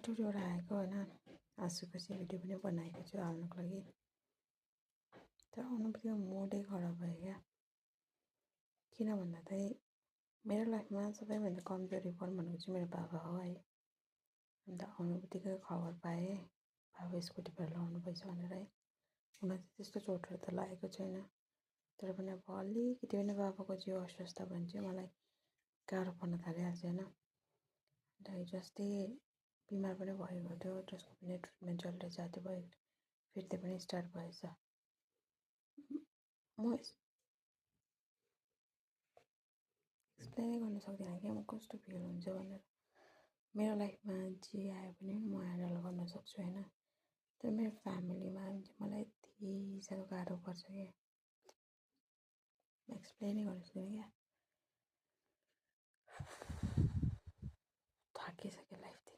कतिवटा आएको होइन, हाँसेको चाहिँ भिडियो पनि बनाएको छु हाल्नुको लागि। तर आउनु बित्तिकै मुडै खराब भयो क्या। किन भन्दा चाहिँ मेरो लाइफमा सबैभन्दा कमजोरी पल भनेको चाहिँ मेरो बाबा हो है। अन्त आउनु बित्तिकै खबर पाएँ बाबा स्कुटीबाट लड्नु भएछ भनेर है। हुन चाहिँ त्यस्तो चोटहरू त लागेको छैन, तर पनि अब अलिकति पनि बाबाको जिउ अस्वस्थ भयो भने चाहिँ मलाई गाह्रो पर्न थालिहाल्छ होइन। अन्त हिजो अस्ति बिमार पनि भएको थियो, जसको पनि ट्रिटमेन्ट चलिरहेछ। त्यो भयो फेरि त्यो पनि स्टार्ट भएछ। म एक्सप्लेनै गर्न सक्दिनँ क्या म कस्तो फिल हुन्छ भनेर। मेरो लाइफमा जे आयो पनि म ह्यान्डल गर्न सक्छु होइन, तर मेरो फ्यामिलीमा चाहिँ मलाई यति साह्रो गाह्रो पर्छ क्या, एक्सप्लेनै गर्न सक्दिनँ क्या। थाकिसक्यो लाइफ